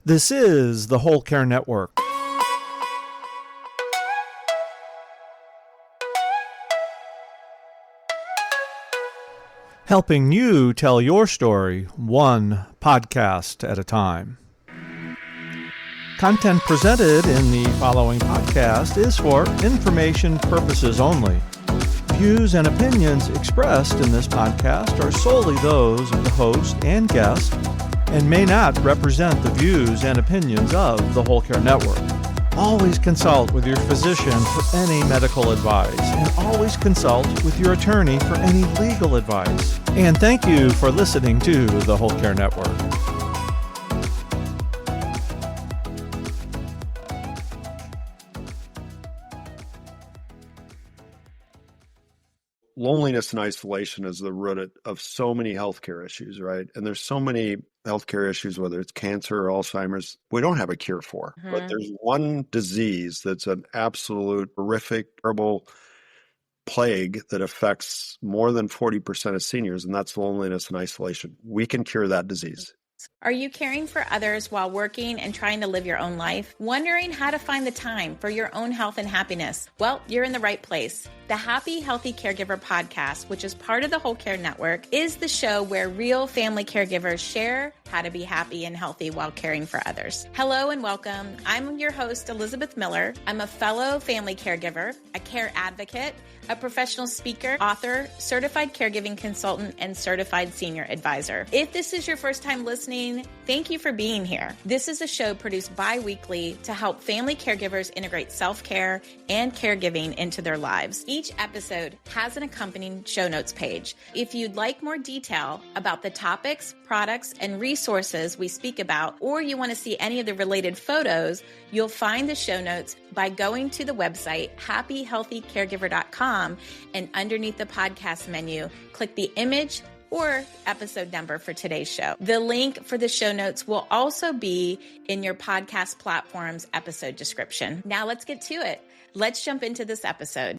This is the Whole Care Network. Helping you tell your story one podcast at a time. Content presented in the following podcast is for information purposes only. Views and opinions expressed in this podcast are solely those of the host and guest and may not represent the views and opinions of the Whole Care Network. Always consult with your physician for any medical advice, and always consult with your attorney for any legal advice. And thank you for listening to the Whole Care Network. Loneliness and isolation is the root of so many healthcare issues, right? And there's so many healthcare issues, whether it's cancer or Alzheimer's, we don't have a cure for. Mm-hmm. But there's one disease that's an absolute horrific, terrible plague that affects more than 40% of seniors, and that's loneliness and isolation. We can cure that disease. Are you caring for others while working and trying to live your own life? Wondering how to find the time for your own health and happiness? Well, you're in the right place. The Happy Healthy Caregiver podcast, which is part of the Whole Care Network, is the show where real family caregivers share how to be happy and healthy while caring for others. Hello and welcome. I'm your host, Elizabeth Miller. I'm a fellow family caregiver, a care advocate, a professional speaker, author, certified caregiving consultant, and certified senior advisor. If this is your first time listening, thank you for being here. This is a show produced bi-weekly to help family caregivers integrate self-care and caregiving into their lives. Each episode has an accompanying show notes page. If you'd like more detail about the topics, products, and resources we speak about, or you want to see any of the related photos, you'll find the show notes by going to the website happyhealthycaregiver.com, and underneath the podcast menu, click the image or episode number for today's show. The link for the show notes will also be in your podcast platform's episode description. Now let's get to it. Let's jump into this episode.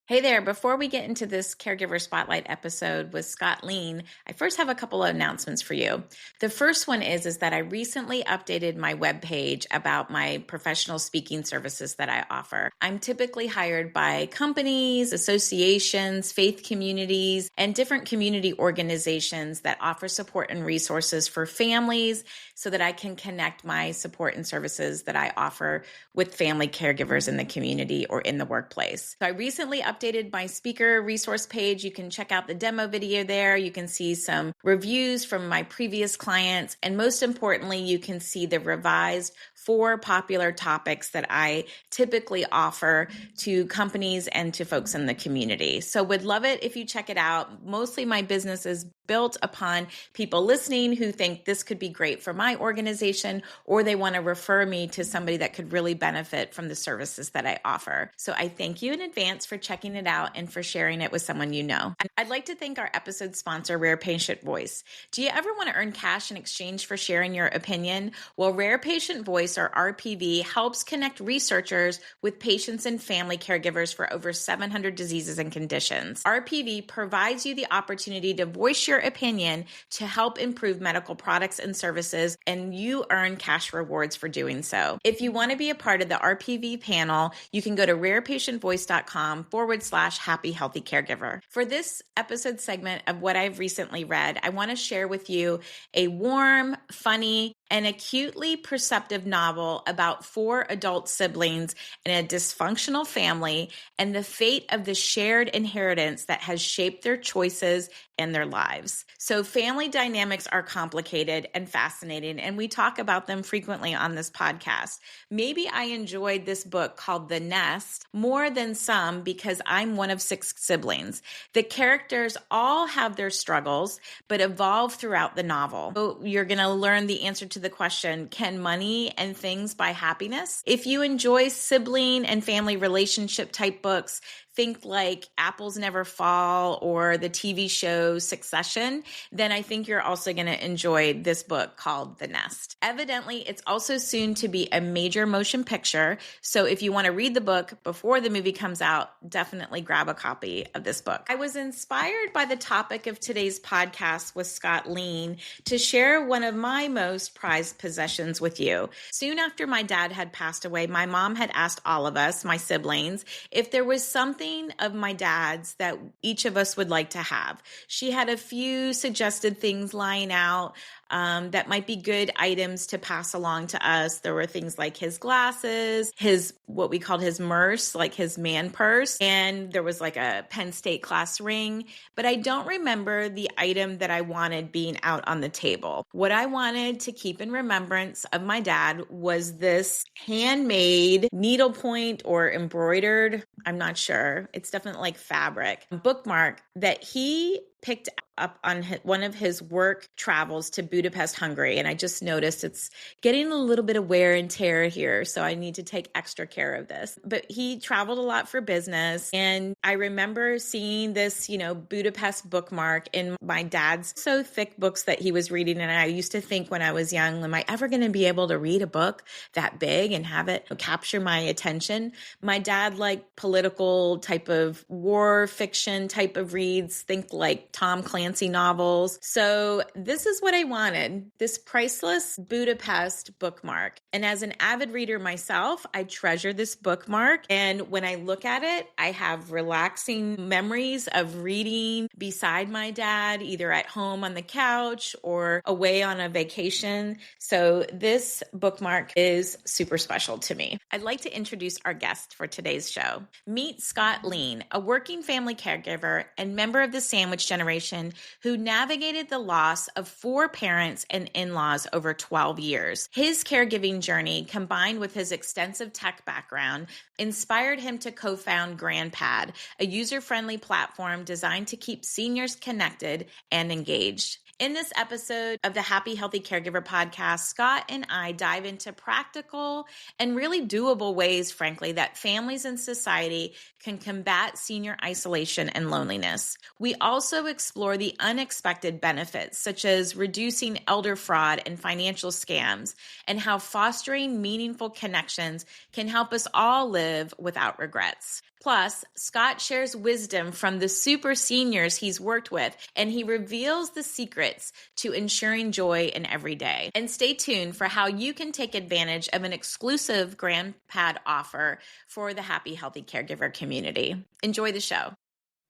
Hey there, before we get into this Caregiver Spotlight episode with Scott Lien, I first have a couple of announcements for you. The first one is that I recently updated my webpage about my professional speaking services that I offer. I'm typically hired by companies, associations, faith communities, and different community organizations that offer support and resources for families so that I can connect my support and services that I offer with family caregivers in the community or in the workplace. So I recently updated my speaker resource page. You can check out the demo video there. You can see some reviews from my previous clients. And most importantly, you can see the revised 4 popular topics that I typically offer to companies and to folks in the community. So would love it if you check it out. Mostly my business is built upon people listening who think this could be great for my organization, or they want to refer me to somebody that could really benefit from the services that I offer. So I thank you in advance for checking it out and for sharing it with someone you know. I'd like to thank our episode sponsor, Rare Patient Voice. Do you ever want to earn cash in exchange for sharing your opinion? Well, Rare Patient Voice, or RPV, helps connect researchers with patients and family caregivers for over 700 diseases and conditions. RPV provides you the opportunity to voice your opinion to help improve medical products and services, and you earn cash rewards for doing so. If you want to be a part of the RPV panel, you can go to rarepatientvoice.com/Happy Healthy Caregiver. For this episode segment of what I've recently read, I want to share with you a warm, funny, an acutely perceptive novel about 4 adult siblings in a dysfunctional family and the fate of the shared inheritance that has shaped their choices and their lives. So family dynamics are complicated and fascinating, and we talk about them frequently on this podcast. Maybe I enjoyed this book called The Nest more than some because I'm one of 6 siblings. The characters all have their struggles, but evolve throughout the novel. So you're going to learn the answer to the question, can money and things buy happiness? If you enjoy sibling and family relationship type books, think like Apples Never Fall or the TV show Succession, then I think you're also going to enjoy this book called The Nest. Evidently, it's also soon to be a major motion picture. So if you want to read the book before the movie comes out, definitely grab a copy of this book. I was inspired by the topic of today's podcast with Scott Lien to share one of my most prized possessions with you. Soon after my dad had passed away, my mom had asked all of us, my siblings, if there was something of my dad's that each of us would like to have. She had a few suggested things lying out that might be good items to pass along to us. There were things like his glasses, his, what we called his merce, like his man purse, and there was like a Penn State class ring, but I don't remember the item that I wanted being out on the table. What I wanted to keep in remembrance of my dad was this handmade needlepoint or embroidered, I'm not sure, it's definitely like fabric, bookmark that he picked up on one of his work travels to Budapest, Hungary. And I just noticed it's getting a little bit of wear and tear here. So I need to take extra care of this. But he traveled a lot for business. And I remember seeing this, Budapest bookmark in my dad's so thick books that he was reading. And I used to think when I was young, am I ever going to be able to read a book that big and have it capture my attention? My dad liked political type of war fiction type of reads, think like Tom Clancy novels. So this is what I wanted, this priceless Budapest bookmark. And as an avid reader myself, I treasure this bookmark. And when I look at it, I have relaxing memories of reading beside my dad, either at home on the couch or away on a vacation. So this bookmark is super special to me. I'd like to introduce our guest for today's show. Meet Scott Lien, a working family caregiver and member of the sandwich generation who navigated the loss of 4 parents and in-laws over 12 years. His caregiving journey, combined with his extensive tech background, inspired him to co-found GrandPad, a user-friendly platform designed to keep seniors connected and engaged. In this episode of the Happy Healthy Caregiver podcast, Scott and I dive into practical and really doable ways, frankly, that families and society can combat senior isolation and loneliness. We also explore the unexpected benefits, such as reducing elder fraud and financial scams, and how fostering meaningful connections can help us all live without regrets. Plus, Scott shares wisdom from the super seniors he's worked with, and he reveals the secrets to ensuring joy in every day. And stay tuned for how you can take advantage of an exclusive GrandPad offer for the Happy Healthy Caregiver community. Enjoy the show.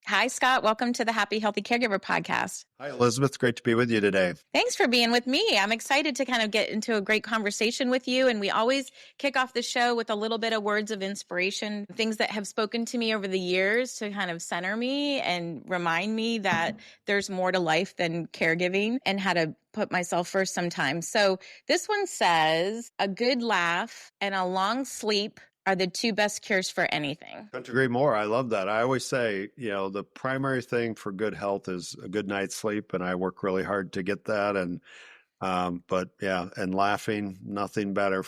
Hi, Scott. Welcome to the Happy Healthy Caregiver podcast. Hi, Elizabeth. Great to be with you today. Thanks for being with me. I'm excited to kind of get into a great conversation with you. And we always kick off the show with a little bit of words of inspiration, things that have spoken to me over the years to kind of center me and remind me that there's more to life than caregiving and how to put myself first sometimes. So this one says, a good laugh and a long sleep are the 2 best cures for anything. Couldn't agree more. I love that. I always say, the primary thing for good health is a good night's sleep, and I work really hard to get that. And, and laughing, nothing better.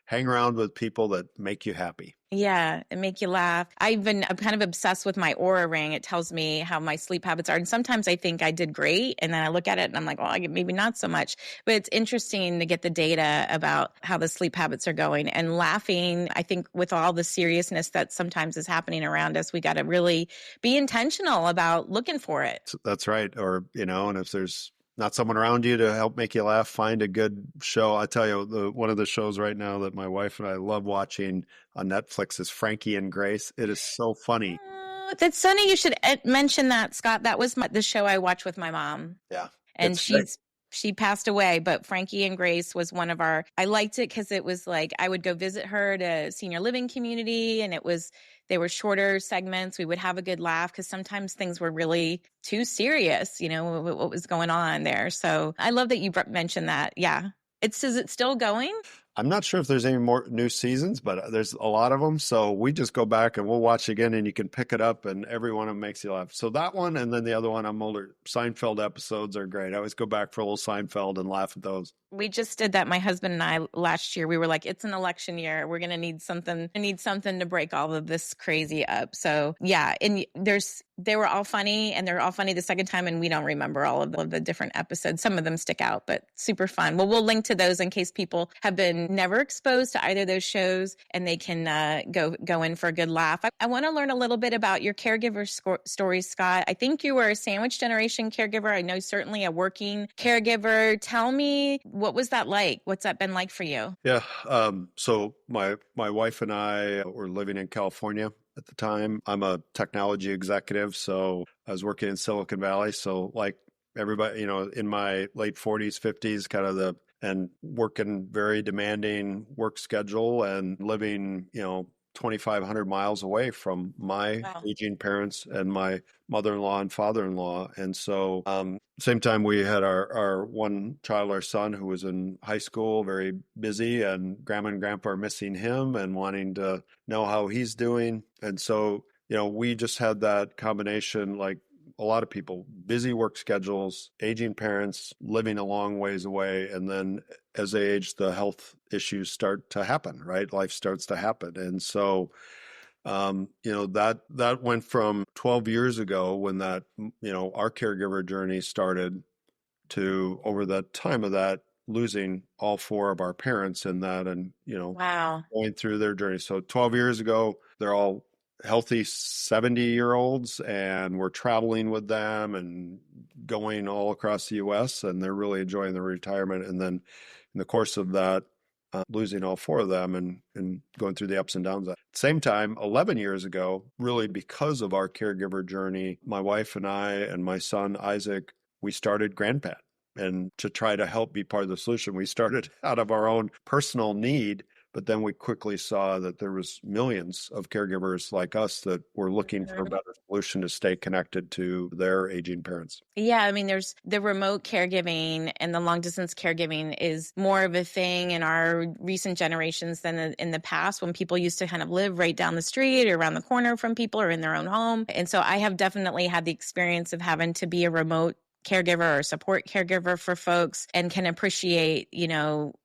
Hang around with people that make you happy. Yeah, and make you laugh. I'm kind of obsessed with my Aura ring. It tells me how my sleep habits are. And sometimes I think I did great. And then I look at it and I'm like, well, maybe not so much. But it's interesting to get the data about how the sleep habits are going. And laughing, I think with all the seriousness that sometimes is happening around us, we got to really be intentional about looking for it. That's right. Or, and if there's not someone around you to help make you laugh, find a good show. I tell you, one of the shows right now that my wife and I love watching on Netflix is Frankie and Grace. It is so funny. That's funny. You should mention that, Scott. That was the show I watched with my mom. Yeah. And she passed away, but Frankie and Grace was one of I liked it because it was like I would go visit her to senior living community, and they were shorter segments. We would have a good laugh because sometimes things were really too serious, what was going on there. So I love that you mentioned that. Yeah. Is it still going? I'm not sure if there's any more new seasons, but there's a lot of them. So we just go back and we'll watch again, and you can pick it up, and every one of them makes you laugh. So that one, and then the other one, I'm older. Seinfeld episodes are great. I always go back for a little Seinfeld and laugh at those. We just did that, my husband and I, last year. We were like, it's an election year. We're going to need something. I need something to break all of this crazy up. So yeah, and they were all funny, and they're all funny the second time, and we don't remember all of the different episodes. Some of them stick out, but super fun. Well, we'll link to those in case people have been never exposed to either of those shows, and they can go in for a good laugh. I want to learn a little bit about your caregiver stories, Scott. I think you were a sandwich generation caregiver. I know certainly a working caregiver. Tell me, what was that like? What's that been like for you? Yeah. So my wife and I were living in California at the time. I'm a technology executive, so I was working in Silicon Valley. So like everybody, in my late 40s, 50s, and working very demanding work schedule and living, 2,500 miles away from my aging parents and my mother-in-law and father-in-law. And so same time we had our one child, our son, who was in high school, very busy, and grandma and grandpa are missing him and wanting to know how he's doing. And so, we just had that combination, like a lot of people, busy work schedules, aging parents, living a long ways away. And then as they age, the health issues start to happen, right? Life starts to happen. And so, that went from 12 years ago when that, our caregiver journey started, to over the time of that, losing all four of our parents in that, and, Wow. going through their journey. So 12 years ago, they're all healthy 70-year-olds, and we're traveling with them and going all across the U.S., and they're really enjoying their retirement. And then in the course of that, losing all four of them and going through the ups and downs. At the same time, 11 years ago, really because of our caregiver journey, my wife and I and my son, Isaac, we started GrandPad. And to try to help be part of the solution, we started out of our own personal need, but then we quickly saw that there was millions of caregivers like us that were looking for a better solution to stay connected to their aging parents. Yeah, I mean, there's the remote caregiving, and the long distance caregiving is more of a thing in our recent generations than in the past, when people used to kind of live right down the street or around the corner from people or in their own home. And so I have definitely had the experience of having to be a remote caregiver or support caregiver for folks, and can appreciate,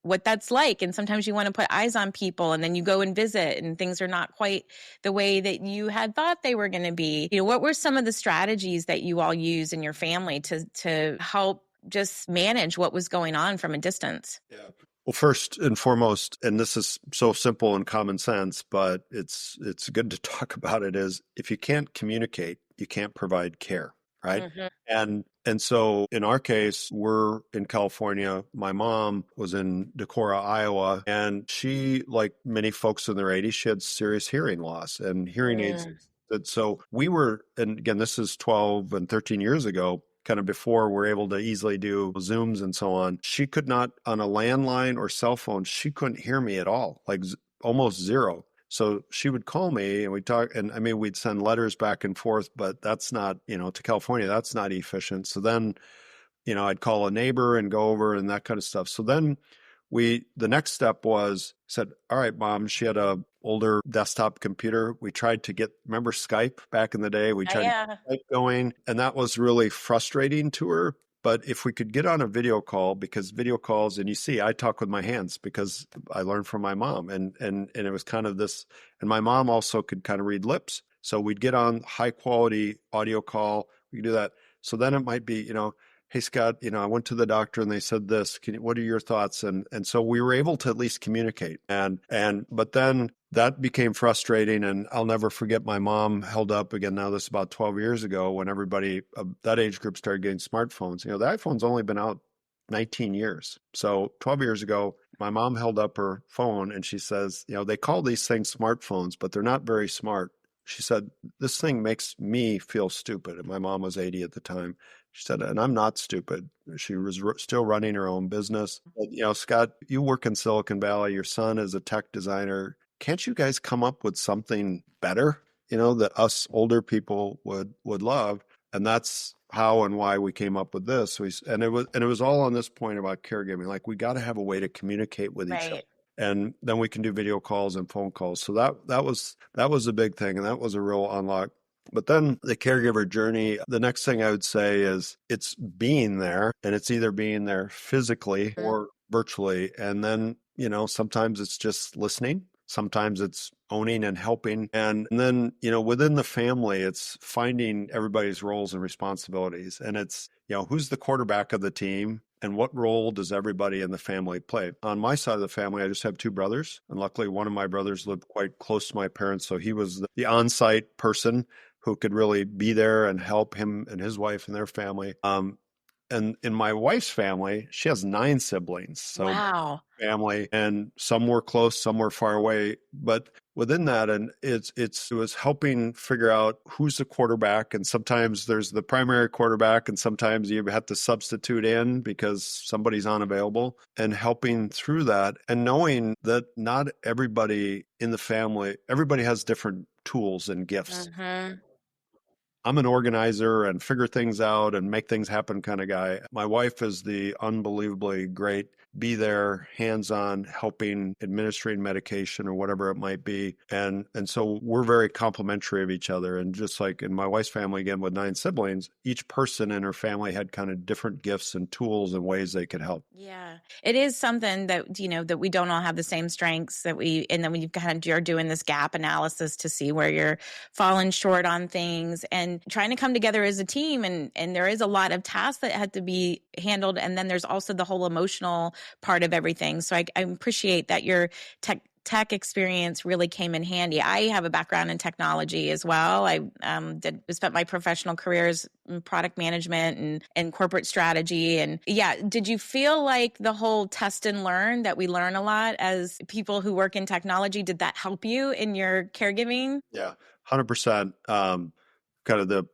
what that's like. And sometimes you want to put eyes on people, and then you go and visit, and things are not quite the way that you had thought they were going to be. What were some of the strategies that you all used in your family to help just manage what was going on from a distance? Yeah. Well, first and foremost, and this is so simple and common sense, but it's good to talk about it, is if you can't communicate, you can't provide care. Right. Mm-hmm. And so in our case, we're in California. My mom was in Decorah, Iowa, and she, like many folks in their 80s, she had serious hearing loss and hearing aids. So we were, and again, this is 12 and 13 years ago, kind of before we're able to easily do Zooms and so on. She could not, on a landline or cell phone, she couldn't hear me at all, like almost zero. So she would call me and we'd talk, and we'd send letters back and forth, but that's not, to California, that's not efficient. So then, I'd call a neighbor and go over and that kind of stuff. So then the next step was, said, all right, Mom, she had a older desktop computer. We tried to remember Skype back in the day? We tried to get Skype going, and that was really frustrating to her. But if we could get on a video call, because video calls, and you see, I talk with my hands because I learned from my mom, and it was kind of this, and my mom also could kind of read lips. So we'd get on high quality audio call. We could do that. So then it might be, hey, Scott, I went to the doctor and they said this. What are your thoughts? And so we were able to at least communicate. But then that became frustrating. And I'll never forget, my mom held up, again, now this is about 12 years ago, when everybody of that age group started getting smartphones. The iPhone's only been out 19 years. So 12 years ago, my mom held up her phone and she says, they call these things smartphones, but they're not very smart. She said, this thing makes me feel stupid. And my mom was 80 at the time. She said, and I'm not stupid. She was still running her own business. But, Scott, you work in Silicon Valley. Your son is a tech designer. Can't you guys come up with something better, that us older people would love? And that's how and why we came up with this. And it was all on this point about caregiving. Like, we got to have a way to communicate with each other. And then we can do video calls and phone calls. So that was a big thing, and that was a real unlock. But then the caregiver journey, the next thing I would say is it's being there, and it's either being there physically or virtually. And then, sometimes it's just listening. Sometimes it's owning and helping. And then, within the family, it's finding everybody's roles and responsibilities. And it's, who's the quarterback of the team and what role does everybody in the family play? On my side of the family, I just have two brothers. And luckily, one of my brothers lived quite close to my parents. So he was the on-site person who could really be there and help him and his wife and their family. And in my wife's family, she has 9 siblings. So Wow. family, and some were close, some were far away. But within that, and it was helping figure out who's the quarterback. And sometimes there's the primary quarterback, and sometimes you have to substitute in because somebody's unavailable, and helping through that and knowing that not everybody in the family, everybody has different tools and gifts. I'm an organizer and figure things out and make things happen kind of guy. My wife is the unbelievably great, be there, hands-on, helping, administering medication or whatever it might be. And so we're very complementary of each other. And just like in my wife's family, again, with 9 siblings, each person in her family had kind of different gifts and tools and ways they could help. Yeah. It is something that, that we don't all have the same strengths and then when you're doing this gap analysis to see where you're falling short on things and trying to come together as a team. And there is a lot of tasks that had to be handled. And then there's also the whole emotional part of everything. So I appreciate that your tech experience really came in handy. I have a background in technology as well. I spent my professional careers in product management and corporate strategy. And did you feel like the whole test and learn that we learn a lot as people who work in technology, did that help you in your caregiving? Yeah, 100%. Kind of the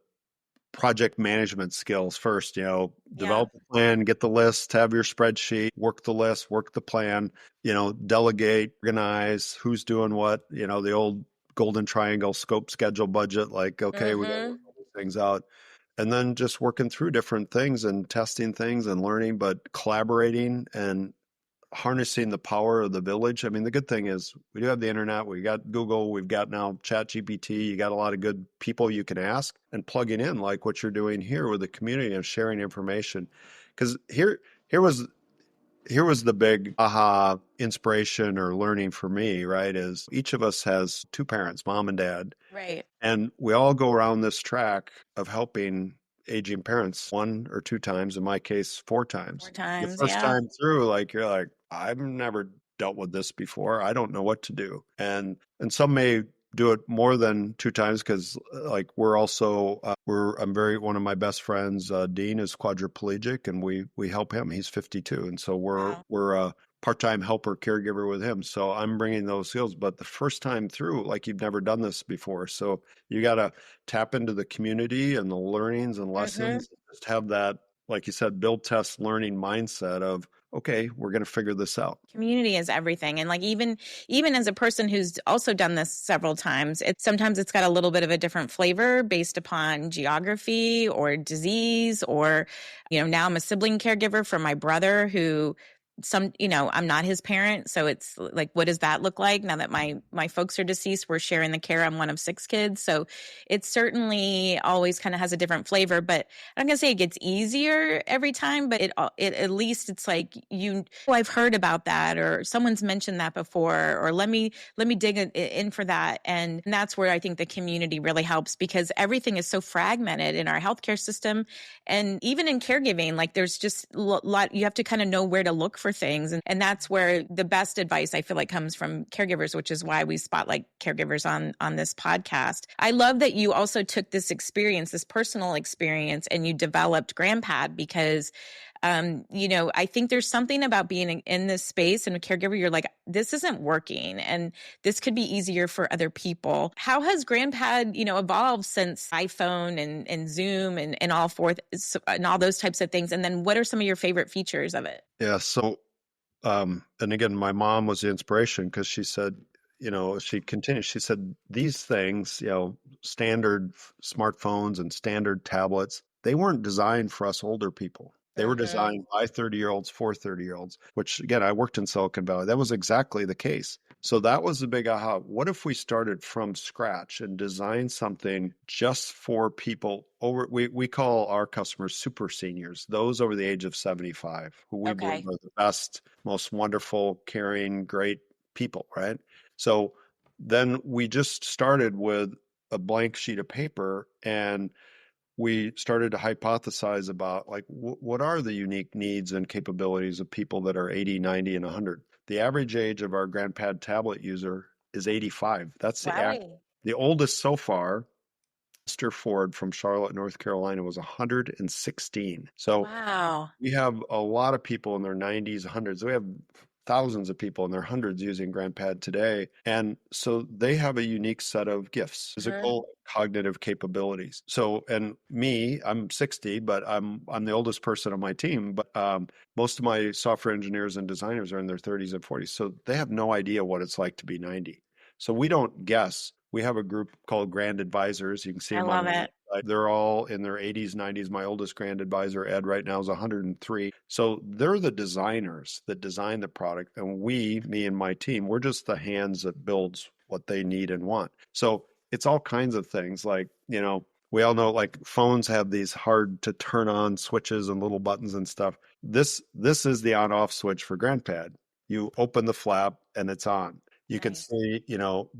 project management skills first, develop a plan, get the list, have your spreadsheet, work the list, work the plan, delegate, organize, who's doing what, the old golden triangle, scope, schedule, budget, like, okay, we got to work all these things out. And then just working through different things and testing things and learning, but collaborating and harnessing the power of the village. I mean, the good thing is we do have the internet, we got Google, we've got now ChatGPT, you got a lot of good people you can ask and plugging in like what you're doing here with the community of sharing information. Because here was the big aha inspiration or learning for me, right? Is each of us has 2 parents, mom and dad. Right. And we all go around this track of helping aging parents 1 or 2 times, in my case, 4 times. 4 times, the first time through, like you're like, I've never dealt with this before. I don't know what to do. And some may do it more than 2 times because like we're also one of my best friends, Dean, is quadriplegic, and we help him. He's 52, and so we're a part-time helper caregiver with him. So I'm bringing those skills, but the first time through, like you've never done this before, so you got to tap into the community and the learnings and lessons. Just have that, like you said, build, test, learning mindset of, okay, we're going to figure this out. Community is everything. And like, even as a person who's also done this several times, sometimes it's got a little bit of a different flavor based upon geography or disease, or, now I'm a sibling caregiver for my brother who I'm not his parent. So it's like, what does that look like now that my folks are deceased? We're sharing the care. I'm one of 6 kids. So it certainly always kind of has a different flavor, but I'm going to say it gets easier every time, but it at least it's like, I've heard about that, or someone's mentioned that before, or let me dig in for that. And that's where I think the community really helps, because everything is so fragmented in our healthcare system. And even in caregiving, like there's just a lot, you have to kind of know where to look for things. And that's where the best advice I feel like comes from caregivers, which is why we spotlight caregivers on this podcast. I love that you also took this experience, this personal experience, and you developed GrandPad because I think there's something about being in this space and a caregiver, you're like, this isn't working and this could be easier for other people. How has GrandPad, evolved since iPhone and Zoom and all forth and all those types of things? And then what are some of your favorite features of it? Yeah. So, and again, my mom was the inspiration because she said, she continued, she said, these things, standard smartphones and standard tablets, they weren't designed for us older people. They were designed by 30-year-olds for 30-year-olds, which again, I worked in Silicon Valley. That was exactly the case. So that was the big aha. What if we started from scratch and designed something just for people over, we call our customers super seniors, those over the age of 75, who we believe Okay. are the best, most wonderful, caring, great people, right? So then we just started with a blank sheet of paper, and we started to hypothesize about like what are the unique needs and capabilities of people that are 80, 90, and 100. The average age of our GrandPad tablet user is 85. That's Wow. the oldest so far. Mr. Ford from Charlotte, North Carolina was 116. So Wow. we have a lot of people in their 90s, hundreds. We have thousands of people in their hundreds using GrandPad today. And so they have a unique set of gifts, physical, cognitive capabilities. So, and me, I'm 60, but I'm the oldest person on my team, but most of my software engineers and designers are in their 30s and 40s. So they have no idea what it's like to be 90. So we don't guess. We have a group called Grand Advisors. You can see I them on love the it. website. They're all in their 80s, 90s. My oldest Grand Advisor, Ed, right now is 103. So they're the designers that design the product. And we, me and my team, we're just the hands that builds what they need and want. So it's all kinds of things like, we all know like phones have these hard to turn on switches and little buttons and stuff. This is the on off switch for GrandPad. You open the flap and it's on. You can Nice. see,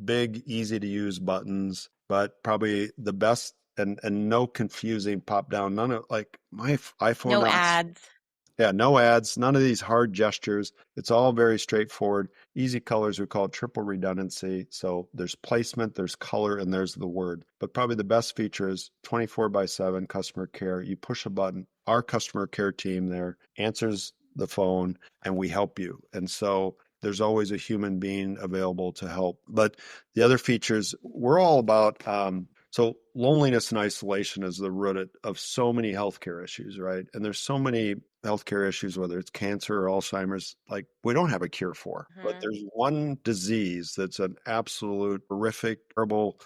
big, easy to use buttons, but probably the best and no confusing pop down. None of like my iPhone No now. ads. Yeah, no ads, none of these hard gestures. It's all very straightforward. Easy colors, we call it triple redundancy. So there's placement, there's color, and there's the word. But probably the best feature is 24/7 customer care. You push a button, our customer care team there answers the phone, and we help you. And so there's always a human being available to help. But the other features, we're all about so loneliness and isolation is the root of so many healthcare issues, right? And there's so many healthcare issues, whether it's cancer or Alzheimer's, like we don't have a cure for. But there's one disease that's an absolute horrific, terrible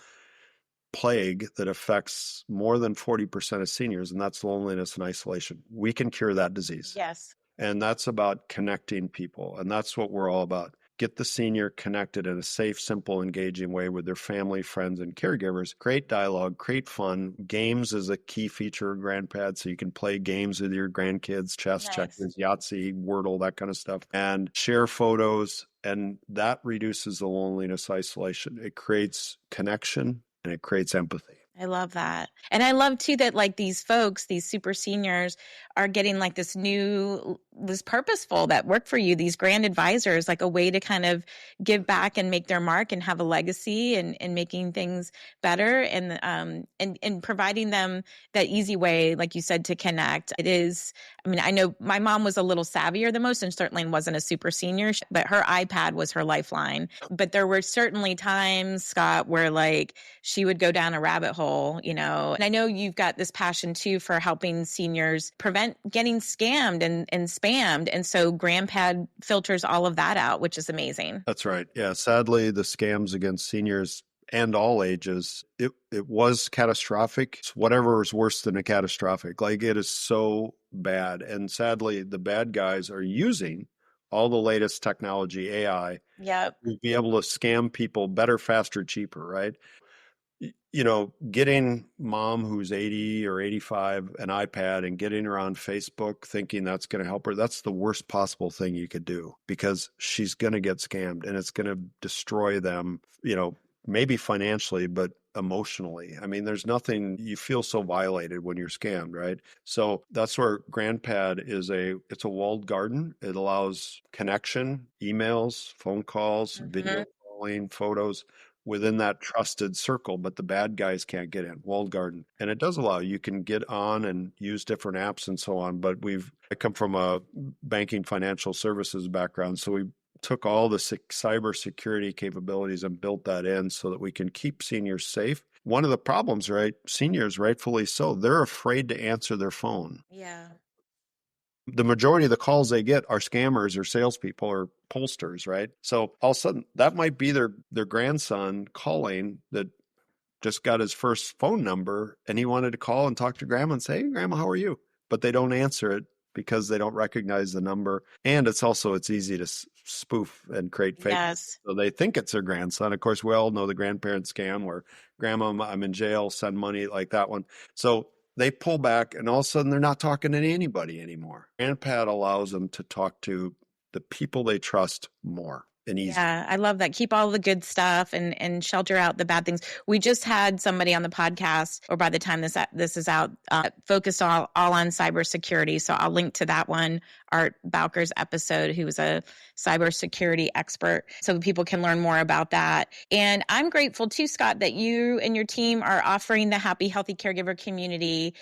plague that affects more than 40% of seniors, and that's loneliness and isolation. We can cure that disease. Yes. And that's about connecting people. And that's what we're all about. Get the senior connected in a safe, simple, engaging way with their family, friends, and caregivers. Create dialogue, create fun. Games is a key feature of GrandPad, so you can play games with your grandkids, chess, Nice. checkers, Yahtzee, Wordle, that kind of stuff, and share photos. And that reduces the loneliness, isolation. It creates connection and it creates empathy. I love that. And I love too that like these folks, these super seniors are getting like this purposeful that work for you, these grand advisors, like a way to kind of give back and make their mark and have a legacy and making things better and providing them that easy way, like you said, to connect. It is, I mean, I know my mom was a little savvier than most and certainly wasn't a super senior, but her iPad was her lifeline. But there were certainly times, Scott, where like she would go down a rabbit hole, and I know you've got this passion too for helping seniors prevent getting scammed and spammed. And so GrandPad filters all of that out, which is amazing. That's right. Yeah. Sadly, the scams against seniors and all ages, it was catastrophic. It's whatever is worse than a catastrophic. Like it is so bad. And sadly, the bad guys are using all the latest technology, AI, Yep. to be able to scam people better, faster, cheaper, right? Getting mom who's 80 or 85 an iPad and getting her on Facebook thinking that's going to help her, that's the worst possible thing you could do because she's going to get scammed and it's going to destroy them, maybe financially, but emotionally. I mean, there's nothing, you feel so violated when you're scammed, right? So that's where GrandPad it's a walled garden. It allows connection, emails, phone calls, video calling, photos within that trusted circle, but the bad guys can't get in, walled garden. And it does allow you can get on and use different apps and so on. But I come from a banking financial services background. So we took all the cybersecurity capabilities and built that in so that we can keep seniors safe. One of the problems, right? Seniors, rightfully so, they're afraid to answer their phone. Yeah. The majority of the calls they get are scammers or salespeople or pollsters, right? So all of a sudden, that might be their grandson calling that just got his first phone number and he wanted to call and talk to grandma and say, "Hey, grandma, how are you?" But they don't answer it because they don't recognize the number. And it's easy to spoof and create fake. Yes. So they think it's their grandson. Of course, we all know the grandparent scam where grandma, I'm in jail, send money, like that one. So they pull back and all of a sudden they're not talking to anybody anymore. GrandPad allows them to talk to the people they trust more. Yeah, I love that. Keep all the good stuff and shelter out the bad things. We just had somebody on the podcast, or by the time this is out, focused all on cybersecurity. So I'll link to that one, Art Bowker's episode, who was a cybersecurity expert, so people can learn more about that. And I'm grateful too, Scott, that you and your team are offering the Happy Healthy Caregiver community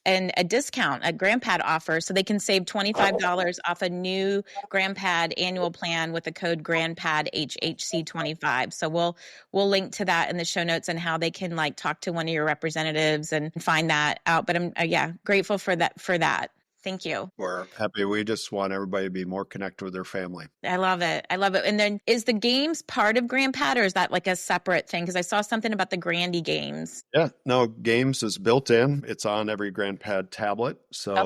and a discount, a GrandPad offer, so they can save $25 off a new GrandPad annual plan with the code GrandPad HHC25. So we'll link to that in the show notes and how they can like talk to one of your representatives and find that out. But I'm grateful for that. Thank you. We're happy. We just want everybody to be more connected with their family. I love it. And then is the games part of GrandPad, or is that like a separate thing? Because I saw something about the Grandy games. Yeah, no, games is built in. It's on every GrandPad tablet. So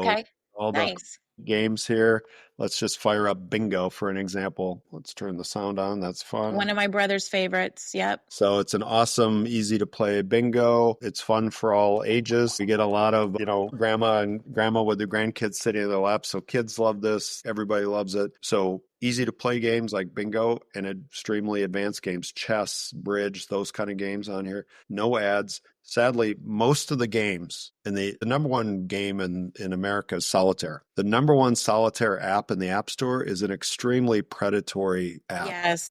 all the games here. Let's just fire up bingo for an example. Let's turn the sound on. That's fun. One of my brother's favorites. Yep. So it's an awesome, easy to play bingo. It's fun for all ages. We get a lot of, grandma with the grandkids sitting in their lap. So kids love this. Everybody loves it. So easy to play games like bingo and extremely advanced games, chess, bridge, those kind of games on here. No ads. Sadly, most of the games, and the number one game in America is solitaire. The number one solitaire app in the App Store is an extremely predatory app. Yes.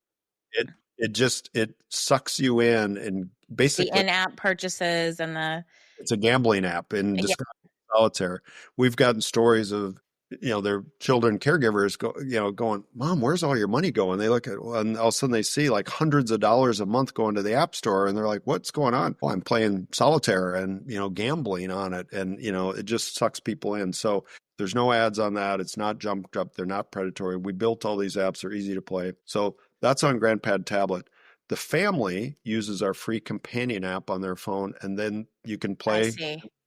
It sucks you in, and basically the in-app purchases and it's a gambling app in solitaire. We've gotten stories of their children caregivers going, Mom, where's all your money going? They look at, and all of a sudden they see like hundreds of dollars a month going to the App Store, and they're like, what's going on? Well, I'm playing solitaire and, gambling on it. And, it just sucks people in. So there's no ads on that. It's not jumped up. They're not predatory. We built all these apps. They're easy to play. So that's on GrandPad tablet. The family uses our free companion app on their phone, and then you can play.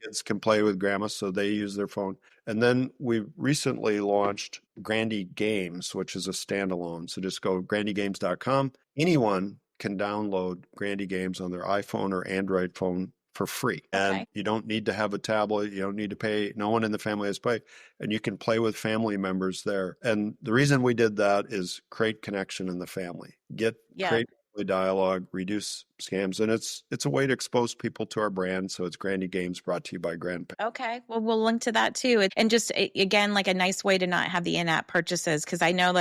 Kids can play with grandma, so they use their phone. And then we recently launched Grandy Games, which is a standalone. So just go grandygames.com. Anyone can download Grandy Games on their iPhone or Android phone for free. And you don't need to have a tablet. You don't need to pay. No one in the family has to pay. And you can play with family members there. And the reason we did that is create connection in the family. Create dialogue, reduce scams, and it's a way to expose people to our brand. So it's Grandy Games, brought to you by GrandPad. Okay, well, we'll link to that too, and just again, like a nice way to not have the in-app purchases, because I know,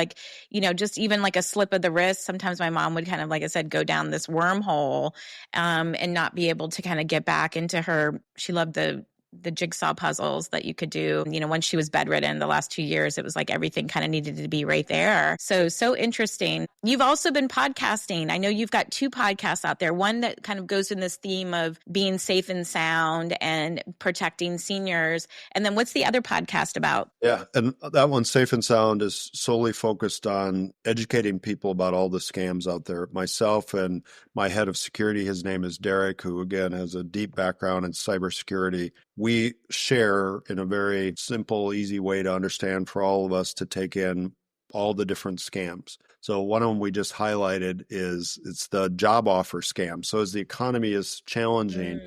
just even like a slip of the wrist, sometimes my mom would kind of, like I said, go down this wormhole, and not be able to kind of get back into her. She loved the jigsaw puzzles that you could do. Once she was bedridden the last 2 years, it was like everything kind of needed to be right there. So interesting. You've also been podcasting. I know you've got 2 podcasts out there. One that kind of goes in this theme of being safe and sound and protecting seniors. And then what's the other podcast about? Yeah. And that one, Safe and Sound, is solely focused on educating people about all the scams out there. Myself and my head of security, his name is Derek, who again has a deep background in cybersecurity. We share in a very simple, easy way to understand for all of us to take in all the different scams. So one of them we just highlighted it's the job offer scam. So as the economy is challenging,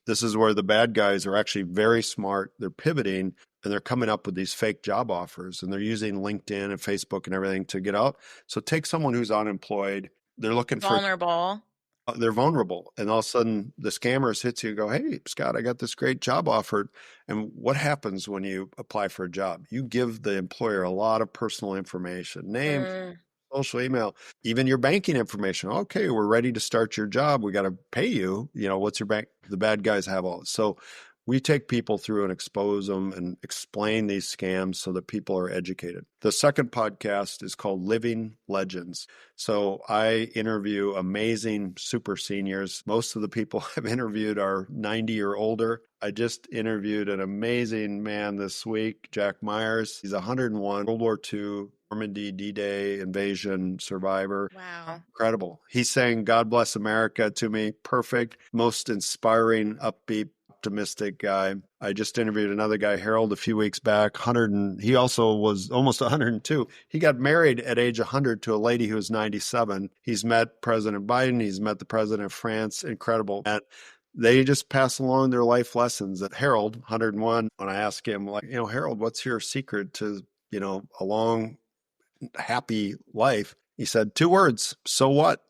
this is where the bad guys are actually very smart. They're pivoting and they're coming up with these fake job offers, and they're using LinkedIn and Facebook and everything to get out. So take someone who's unemployed. They're looking vulnerable. They're vulnerable. And all of a sudden the scammers hits you and go, hey, Scott, I got this great job offered. And what happens when you apply for a job? You give the employer a lot of personal information, name, social, email, even your banking information. Okay, we're ready to start your job. We got to pay you. What's your bank? The bad guys have all. So we take people through and expose them and explain these scams so that people are educated. The second podcast is called Living Legends. So I interview amazing super seniors. Most of the people I've interviewed are 90 or older. I just interviewed an amazing man this week, Jack Myers. He's 101, World War II, Normandy, D-Day, invasion survivor. Wow. Incredible. He's saying, God bless America to me. Perfect. Most inspiring, upbeat optimistic guy. I just interviewed another guy, Harold, a few weeks back, he also was almost 102. He got married at age 100 to a lady who was 97. He's met President Biden. He's met the president of France. Incredible. And they just pass along their life lessons. At Harold, 101, when I asked him, like, Harold, what's your secret to, a long, happy life? He said 2 words, so what?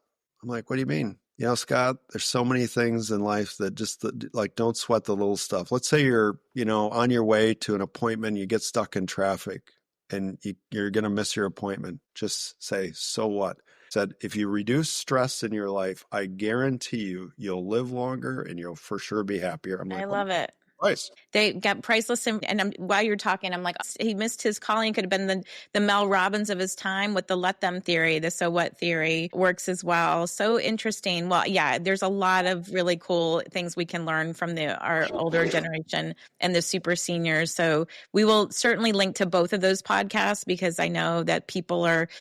I'm like, what do you mean? Scott, there's so many things in life that just like, don't sweat the little stuff. Let's say you're, on your way to an appointment, you get stuck in traffic and you're going to miss your appointment. Just say, so what? Said, if you reduce stress in your life, I guarantee you'll live longer and you'll for sure be happier. I'm like, I love it. Price. They got priceless. And while you're talking, I'm like, he missed his calling. Could have been the Mel Robbins of his time with the let them theory. The so what theory works as well. So interesting. Well, yeah, there's a lot of really cool things we can learn from our older generation and the super seniors. So we will certainly link to both of those podcasts because I know that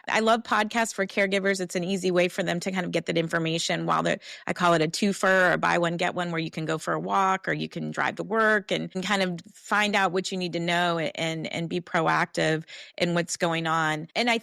I love podcasts for caregivers. It's an easy way for them to kind of get that information while I call it a twofer or buy one, get one, where you can go for a walk or you can drive to work and kind of find out what you need to know and be proactive in what's going on. And I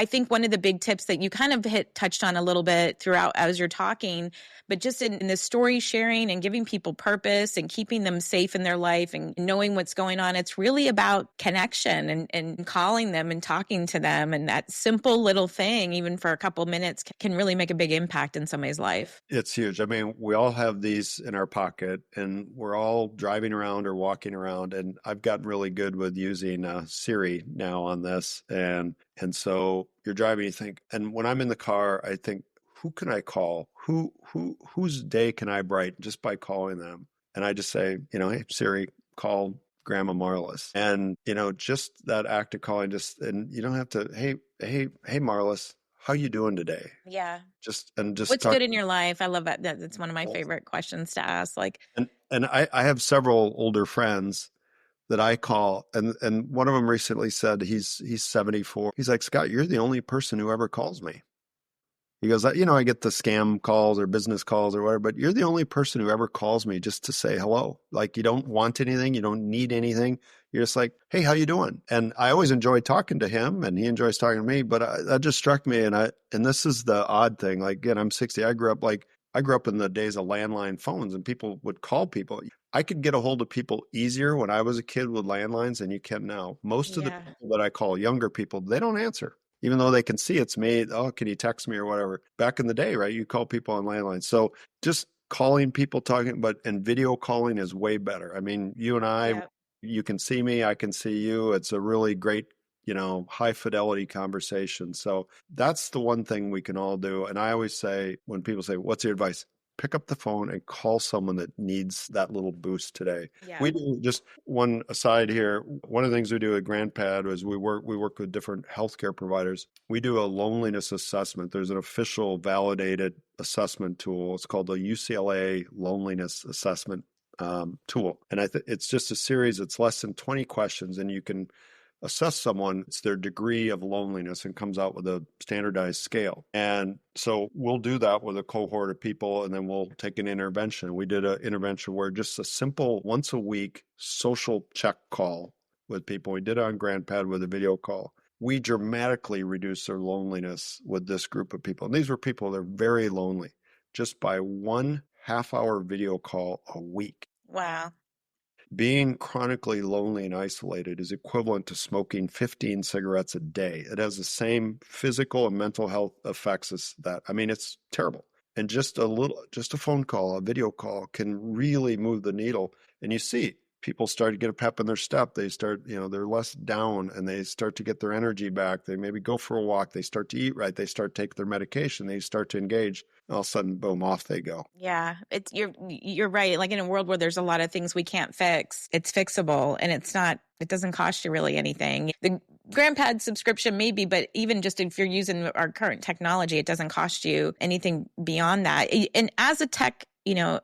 think one of the big tips that you kind of touched on a little bit throughout as you're talking, but just in the story sharing and giving people purpose and keeping them safe in their life and knowing what's going on, it's really about connection and calling them and talking to them. And that simple little thing, even for a couple minutes, can really make a big impact in somebody's life. It's huge. I mean, we all have these in our pocket and we're all driving around or walking around. And I've gotten really good with using Siri now on this. And so you're driving, you think, and when I'm in the car, I think, who can I call? Whose day can I brighten just by calling them? And I just say, hey, Siri, call Grandma Marlis. And, just that act of calling, and you don't have to, hey, Marlis, how you doing today? Yeah. Just what's good in your life? I love that. That's one of my favorite questions to ask. And I have several older friends that I call, and one of them recently said he's 74. He's like, Scott, you're the only person who ever calls me. He goes, I get the scam calls or business calls or whatever, but you're the only person who ever calls me just to say hello. Like, you don't want anything. You don't need anything. You're just like, hey, how you doing? And I always enjoy talking to him and he enjoys talking to me, but that just struck me. And this is the odd thing. Like, again, I'm 60. I grew up in the days of landline phones and people would call people. I could get a hold of people easier when I was a kid with landlines than you can now. Most of the people that I call, younger people, they don't answer. Even though they can see it's me, can you text me or whatever? Back in the day, right? You call people on landlines. So just calling people, and video calling is way better. I mean, you and I, you can see me, I can see you. It's a really great, high fidelity conversation. So that's the one thing we can all do. And I always say, when people say, what's your advice? Pick up the phone and call someone that needs that little boost today. Yeah. We do, just one aside here, one of the things we do at GrandPad is we work with different healthcare providers. We do a loneliness assessment. There's an official validated assessment tool. It's called the UCLA Loneliness Assessment tool. And it's just a series, it's less than 20 questions, and you can assess someone, it's their degree of loneliness, and comes out with a standardized scale. And so we'll do that with a cohort of people, and then we'll take an intervention. We did an intervention where just a simple once a week social check call with people. We did it on GrandPad with a video call. We dramatically reduced their loneliness with this group of people. And these were people that are very lonely, just by 1 half-hour video call a week. Wow. Being chronically lonely and isolated is equivalent to smoking 15 cigarettes a day. It has the same physical and mental health effects as that. I mean, it's terrible. And just a phone call, a video call can really move the needle. And you see, people start to get a pep in their step. They start, they're less down and they start to get their energy back. They maybe go for a walk. They start to eat right. They start to take their medication. They start to engage. All of a sudden, boom, off they go. Yeah, you're right. Like, in a world where there's a lot of things we can't fix, it's fixable, and it doesn't cost you really anything. The GrandPad subscription maybe, but even just if you're using our current technology, it doesn't cost you anything beyond that. And as a tech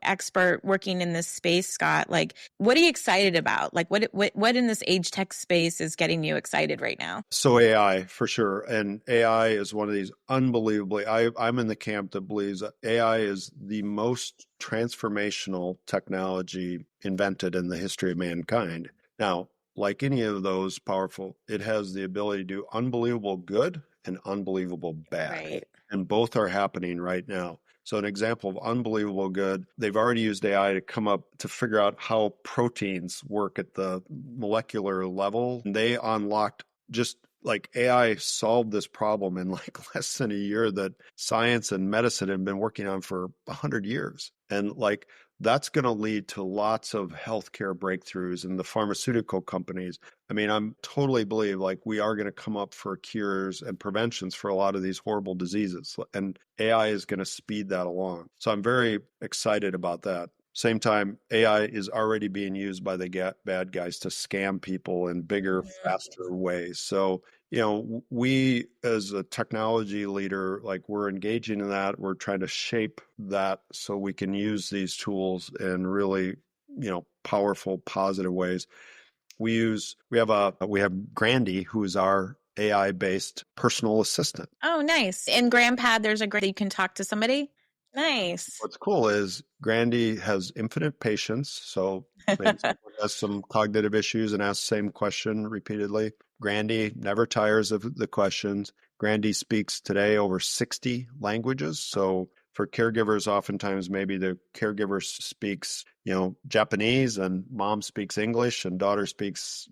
expert working in this space, Scott, like, what are you excited about? Like, what in this age tech space is getting you excited right now? So AI for sure. And AI is one of these unbelievably, I'm in the camp that believes that AI is the most transformational technology invented in the history of mankind. Now, like any of those powerful, it has the ability to do unbelievable good and unbelievable bad. Right. And both are happening right now. So an example of unbelievable good, they've already used AI to come up to figure out how proteins work at the molecular level. And they unlocked, just like AI solved this problem in like less than a year that science and medicine have been working on for 100 years. And like that's going to lead to lots of healthcare breakthroughs in the pharmaceutical companies. I mean, I'm totally believe like we are going to come up for cures and preventions for a lot of these horrible diseases, and AI is going to speed that along. So I'm very excited about that. Same time, AI is already being used by the bad guys to scam people in bigger, faster ways. So, we as a technology leader, like we're engaging in that. We're trying to shape that so we can use these tools in really, powerful, positive ways. We have Grandy, who is our AI-based personal assistant. Oh, nice. In GrandPad, there's a great, you can talk to somebody. Nice. What's cool is Grandy has infinite patience. So maybe someone has some cognitive issues and asks the same question repeatedly. Grandy never tires of the questions. Grandy speaks today over 60 languages. So for caregivers, oftentimes maybe the caregiver speaks, Japanese and mom speaks English and daughter speaks,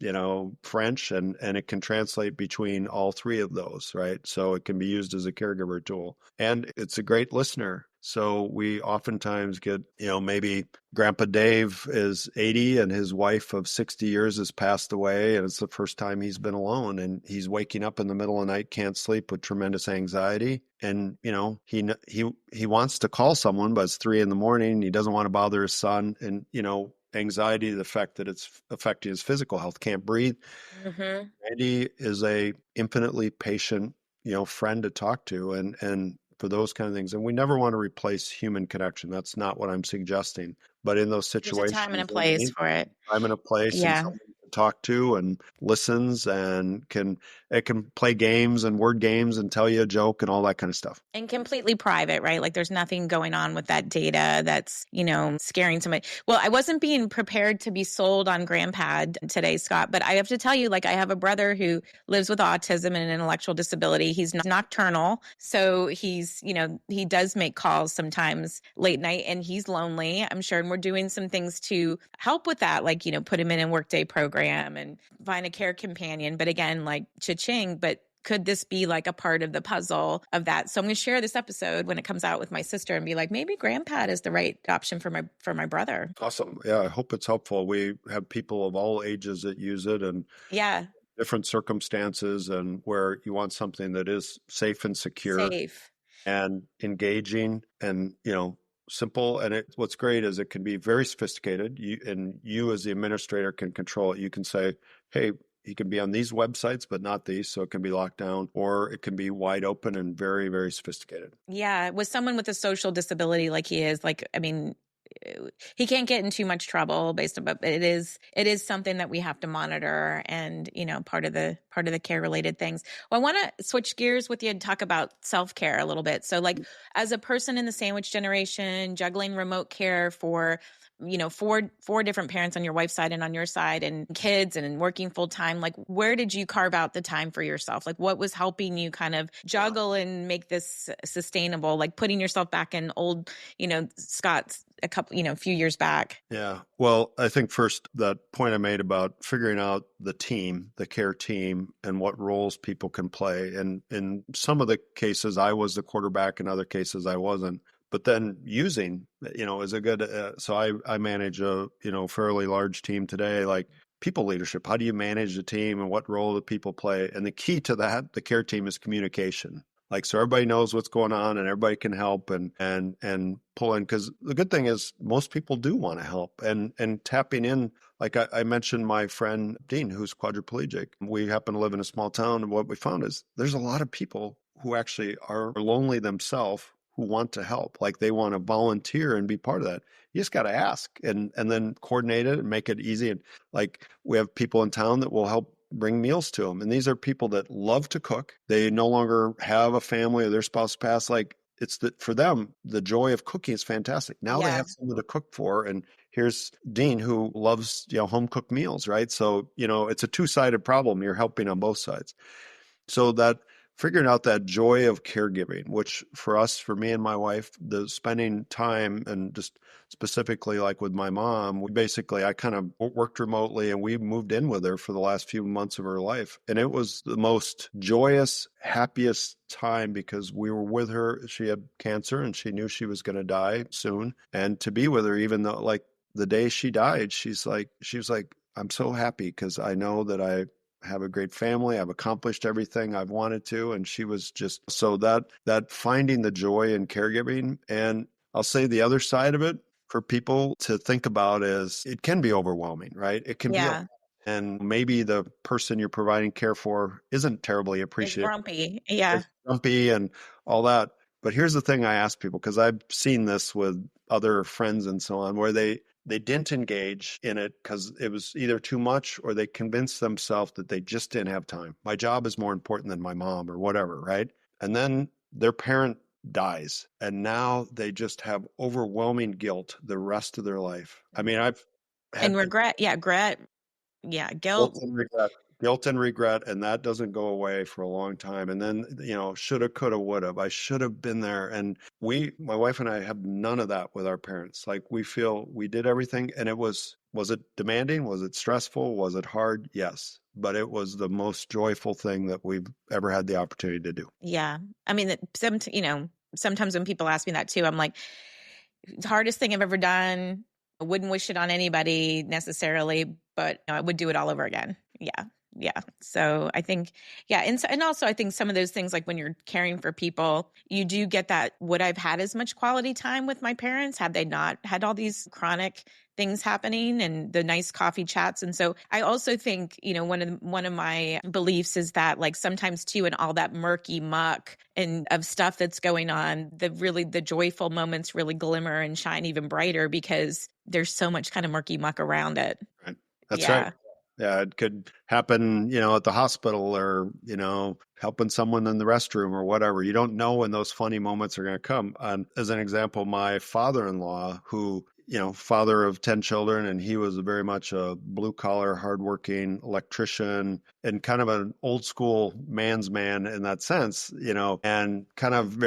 French, and it can translate between all three of those, right? So it can be used as a caregiver tool. And it's a great listener. So we oftentimes get, maybe Grandpa Dave is 80 and his wife of 60 years has passed away, and it's the first time he's been alone, and he's waking up in the middle of the night, can't sleep with tremendous anxiety. And, he wants to call someone, but it's 3 a.m. He doesn't want to bother his son. And, anxiety, the fact that it's affecting his physical health, can't breathe. Mm-hmm. Randy is a infinitely patient, friend to talk to. And for those kind of things. And we never want to replace human connection. That's not what I'm suggesting. But in those situations, there's a time and a place for it. Time and a place, and Yeah. someone to talk to and listens and can play games and word games and tell you a joke and all that kind of stuff. And completely private, right? Like there's nothing going on with that data that's, scaring somebody. Well, I wasn't being prepared to be sold on GrandPad today, Scott, but I have to tell you, like I have a brother who lives with autism and an intellectual disability. He's nocturnal. So he's, he does make calls sometimes late night and he's lonely, I'm sure. And we're doing some things to help with that, like, put him in a workday program and find a care companion. But again, like cha-ching, but could this be like a part of the puzzle of that? So I'm going to share this episode when it comes out with my sister and be like, maybe GrandPad is the right option for my brother. Awesome. Yeah, I hope it's helpful. We have people of all ages that use it, and different circumstances, and where you want something that is safe and secure, and engaging, and simple. And what's great is it can be very sophisticated. You as the administrator can control it. You can say, hey, he can be on these websites, but not these. So it can be locked down, or it can be wide open and very, very sophisticated. Yeah. With someone with a social disability like he is, like, I mean, he can't get in too much trouble based on, but it is something that we have to monitor, and part of the care related things. Well, I want to switch gears with you and talk about self-care a little bit. So like as a person in the sandwich generation, juggling remote care for four different parents on your wife's side and on your side, and kids, and working full time, like where did you carve out the time for yourself? Like what was helping you kind of juggle and make this sustainable, like putting yourself back in old, Scott's a few years back? Yeah. Well, I think first that point I made about figuring out the team, the care team, and what roles people can play. And in some of the cases, I was the quarterback. In other cases, I wasn't. But then using, is a good, so I manage a, fairly large team today, like people leadership. How do you manage the team and what role do people play? And the key to that, the care team, is communication. Like, so everybody knows what's going on and everybody can help and pull in. Because the good thing is most people do want to help, and tapping in. Like I mentioned my friend Dean, who's quadriplegic. We happen to live in a small town, and what we found is there's a lot of people who actually are lonely themselves, who want to help, like they want to volunteer and be part of that. You just got to ask and then coordinate it and make it easy. And like we have people in town that will help bring meals to them. And these are people that love to cook. They no longer have a family or their spouse passed. Like it's for them, the joy of cooking is fantastic. Now they have someone to cook for. And here's Dean who loves, home cooked meals, right? So, it's a two-sided problem. You're helping on both sides. So that figuring out that joy of caregiving, which for me and my wife, the spending time and just specifically like with my mom, I kind of worked remotely and we moved in with her for the last few months of her life. And it was the most joyous, happiest time because we were with her. She had cancer and she knew she was going to die soon. And to be with her, even though like the day she died, she was like, I'm so happy because I know that I have a great family. I've accomplished everything I've wanted to. And she was just so that finding the joy in caregiving. And I'll say the other side of it for people to think about is it can be overwhelming, right? It can be. And maybe the person you're providing care for isn't terribly appreciative. It's grumpy. Yeah. It's grumpy and all that. But here's the thing I ask people, because I've seen this with other friends and so on, where they didn't engage in it because it was either too much or they convinced themselves that they just didn't have time. My job is more important than my mom or whatever, right? And then their parent dies and now they just have overwhelming guilt the rest of their life. I mean, I've had regret. Guilt and regret, and that doesn't go away for a long time. And then, shoulda, coulda, woulda. I should have been there. And my wife and I have none of that with our parents. Like we feel we did everything, and was it demanding? Was it stressful? Was it hard? Yes. But it was the most joyful thing that we've ever had the opportunity to do. Yeah. I mean, sometimes when people ask me that too, I'm like, the hardest thing I've ever done. I wouldn't wish it on anybody necessarily, but I would do it all over again. Yeah. Yeah. So I think, and also I think some of those things, like when you're caring for people, you do get that, would I've had as much quality time with my parents had they not had all these chronic things happening and the nice coffee chats. And so I also think, one of my beliefs is that like sometimes too, in all that murky muck and of stuff that's going on, the joyful moments really glimmer and shine even brighter because there's so much kind of murky muck around it. Right. That's right. Yeah, it could happen, at the hospital or, helping someone in the restroom or whatever. You don't know when those funny moments are going to come. As an example, my father-in-law, who, father of 10 children, and he was very much a blue-collar, hardworking electrician and kind of an old-school man's man in that sense, and kind of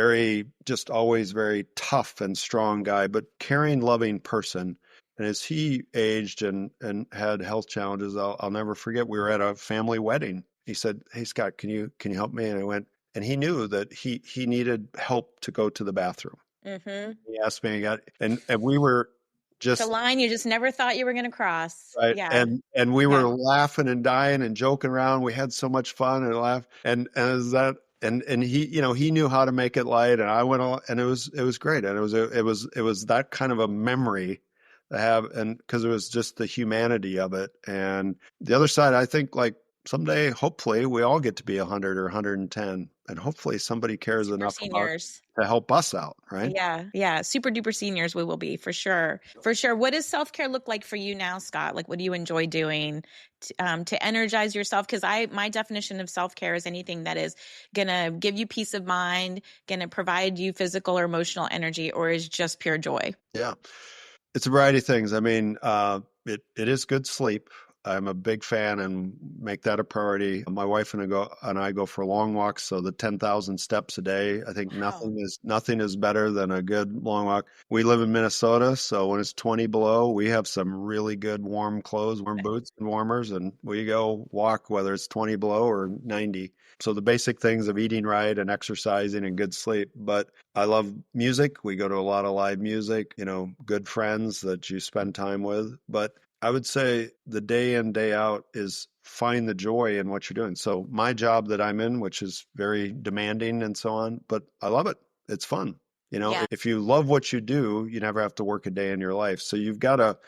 just always very tough and strong guy, but caring, loving person. And as he aged and had health challenges, I'll never forget, we were at a family wedding. He said, "Hey, Scott, can you help me?" And I went, and he knew that he needed help to go to the bathroom. Mm-hmm. He asked me, and we were just the line you just never thought you were going to cross. Right. Yeah. And we were laughing and dying and joking around. We had so much fun and laugh. And he, he knew how to make it light. And I went on, and it was great. And it was that kind of a memory to have, and because it was just the humanity of it. And the other side, I think, like someday, hopefully, we all get to be 100 or 110, and hopefully somebody cares enough to help us out, right? Yeah. Super duper seniors we will be, for sure. For sure. What does self-care look like for you now, Scott? Like, what do you enjoy doing to energize yourself? Because my definition of self-care is anything that is going to give you peace of mind, going to provide you physical or emotional energy, or is just pure joy. Yeah. It's a variety of things. I mean, it is good sleep. I'm a big fan and make that a priority. My wife and I go for long walks. So the 10,000 steps a day, I think nothing is better than a good long walk. We live in Minnesota. So when it's 20 below, we have some really good warm clothes, warm boots and warmers. And we go walk, whether it's 20 below or 90. So the basic things of eating right and exercising and good sleep. But I love music. We go to a lot of live music, good friends that you spend time with. But I would say the day in, day out is find the joy in what you're doing. So my job that I'm in, which is very demanding and so on, but I love it. It's fun. If you love what you do, you never have to work a day in your life. So you've got to,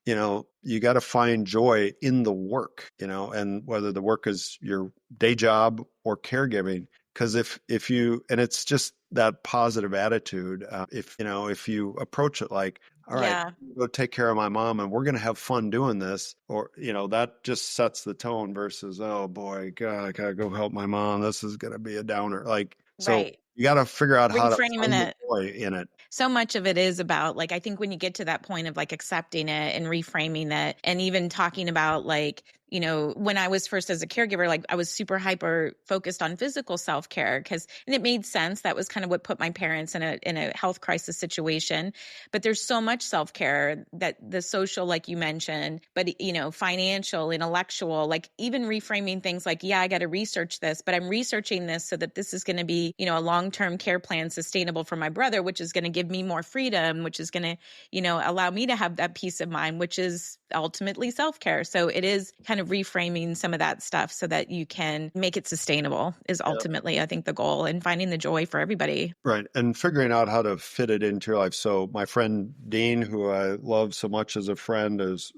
you got to find joy in the work, and whether the work is your day job or caregiving, Because if you, and it's just that positive attitude. If you approach it like, all right, Yeah. go take care of my mom and we're going to have fun doing this, or, that just sets the tone versus, oh boy, God, I got to go help my mom. This is going to be a downer. So Right. you got to figure out how to Reframing find the it. joy in it. So much of it is about, like, I think when you get to that point of like accepting it and reframing it, and even talking about like, when I was first as a caregiver, like I was super hyper focused on physical self-care and it made sense. That was kind of what put my parents in a health crisis situation. But there's so much self-care that the social, like you mentioned, but financial, intellectual, like even reframing things like, yeah, I got to research this, but I'm researching this so that this is going to be, a long-term care plan sustainable for my brother, which is going to give me more freedom, which is going to, allow me to have that peace of mind, which is ultimately self-care. So it is kind of reframing some of that stuff so that you can make it sustainable is ultimately, I think, the goal, and finding the joy for everybody. Right. And figuring out how to fit it into your life. So my friend Dean, who I love so much as a friend, is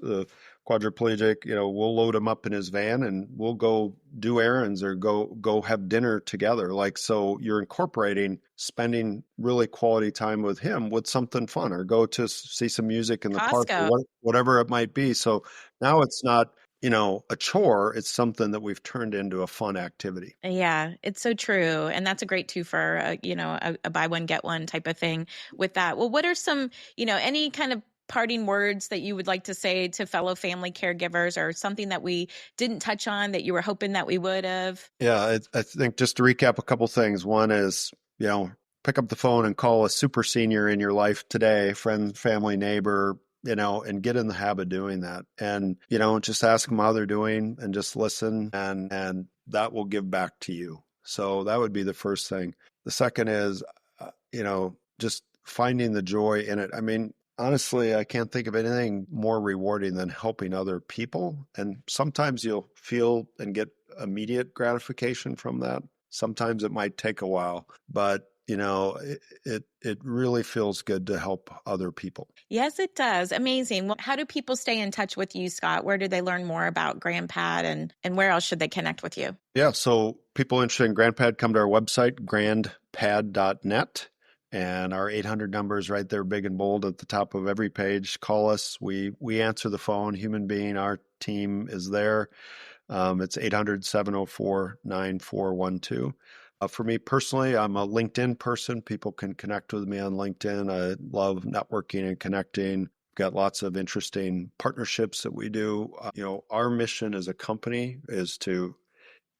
quadriplegic. We'll load him up in his van and we'll go do errands or go have dinner together. So you're incorporating spending really quality time with him with something fun, or go to see some music in the park, or whatever it might be. So now it's not, a chore. It's something that we've turned into a fun activity. Yeah, it's so true. And that's a great twofer, a buy one, get one type of thing with that. Well, what are some, any kind of parting words that you would like to say to fellow family caregivers, or something that we didn't touch on that you were hoping that we would have? Yeah, I think just to recap a couple things. One is, pick up the phone and call a super senior in your life today, friend, family, neighbor, and get in the habit of doing that. And, just ask them how they're doing and just listen, and that will give back to you. So that would be the first thing. The second is, just finding the joy in it. I mean, honestly, I can't think of anything more rewarding than helping other people. And sometimes you'll feel and get immediate gratification from that. Sometimes it might take a while, but it really feels good to help other people. Yes, it does. Amazing. Well, how do people stay in touch with you, Scott? Where do they learn more about GrandPad, and where else should they connect with you? Yeah, so people interested in GrandPad, come to our website, grandpad.net. And our 800 number is right there, big and bold at the top of every page. Call us. We answer the phone. Human being, our team is there. It's 800-704-9412. For me personally, I'm a LinkedIn person. People can connect with me on LinkedIn. I love networking and connecting. We've got lots of interesting partnerships that we do. Our mission as a company is to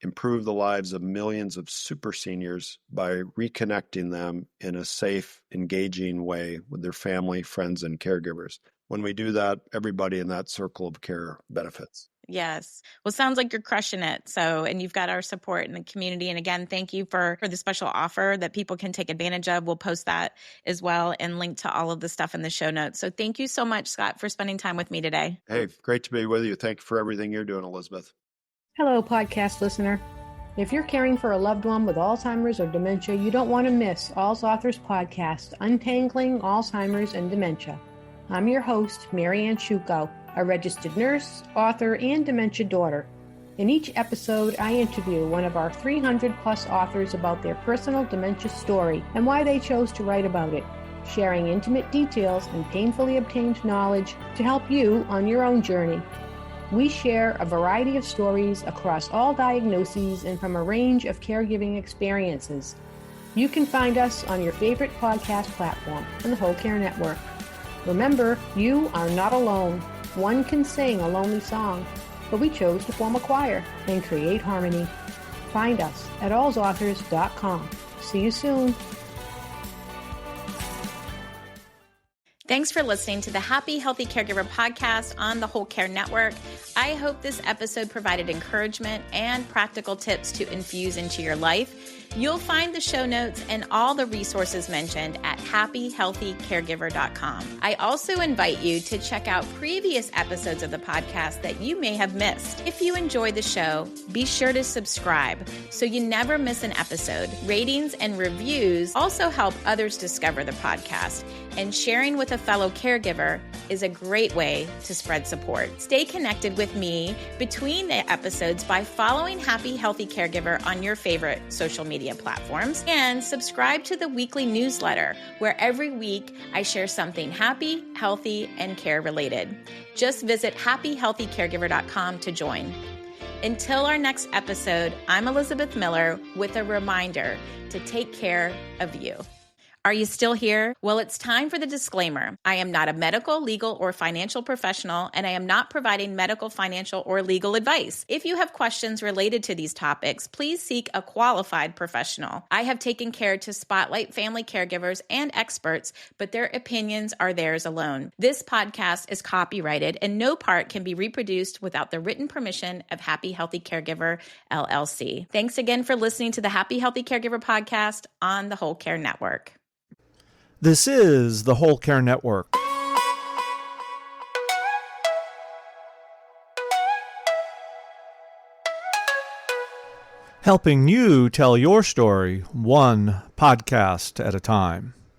improve the lives of millions of super seniors by reconnecting them in a safe, engaging way with their family, friends, and caregivers. When we do that, everybody in that circle of care benefits. Yes. Well, sounds like you're crushing it. So, and you've got our support in the community. And again, thank you for the special offer that people can take advantage of. We'll post that as well and link to all of the stuff in the show notes. So thank you so much, Scott, for spending time with me today. Hey, great to be with you. Thank you for everything you're doing, Elizabeth. Hello, podcast listener. If you're caring for a loved one with Alzheimer's or dementia, you don't want to miss All's Authors podcast, Untangling Alzheimer's and Dementia. I'm your host, Mary Ann Shuko, a registered nurse, author, and dementia daughter. In each episode, I interview one of our 300-plus authors about their personal dementia story and why they chose to write about it, sharing intimate details and painfully obtained knowledge to help you on your own journey. We share a variety of stories across all diagnoses and from a range of caregiving experiences. You can find us on your favorite podcast platform and the Whole Care Network. Remember, you are not alone. One can sing a lonely song, but we chose to form a choir and create harmony. Find us at allsauthors.com. See you soon. Thanks for listening to the Happy Healthy Caregiver podcast on the Whole Care Network. I hope this episode provided encouragement and practical tips to infuse into your life. You'll find the show notes and all the resources mentioned at happyhealthycaregiver.com. I also invite you to check out previous episodes of the podcast that you may have missed. If you enjoy the show, be sure to subscribe so you never miss an episode. Ratings and reviews also help others discover the podcast, and sharing with a fellow caregiver is a great way to spread support. Stay connected with me between the episodes by following Happy Healthy Caregiver on your favorite social media media platforms, and subscribe to the weekly newsletter, where every week I share something happy, healthy, and care related. Just visit happyhealthycaregiver.com to join. Until our next episode, I'm Elizabeth Miller with a reminder to take care of you. Are you still here? Well, it's time for the disclaimer. I am not a medical, legal, or financial professional, and I am not providing medical, financial, or legal advice. If you have questions related to these topics, please seek a qualified professional. I have taken care to spotlight family caregivers and experts, but their opinions are theirs alone. This podcast is copyrighted, and no part can be reproduced without the written permission of Happy Healthy Caregiver, LLC. Thanks again for listening to the Happy Healthy Caregiver podcast on the Whole Care Network. This is the Whole Care Network. Helping you tell your story one podcast at a time.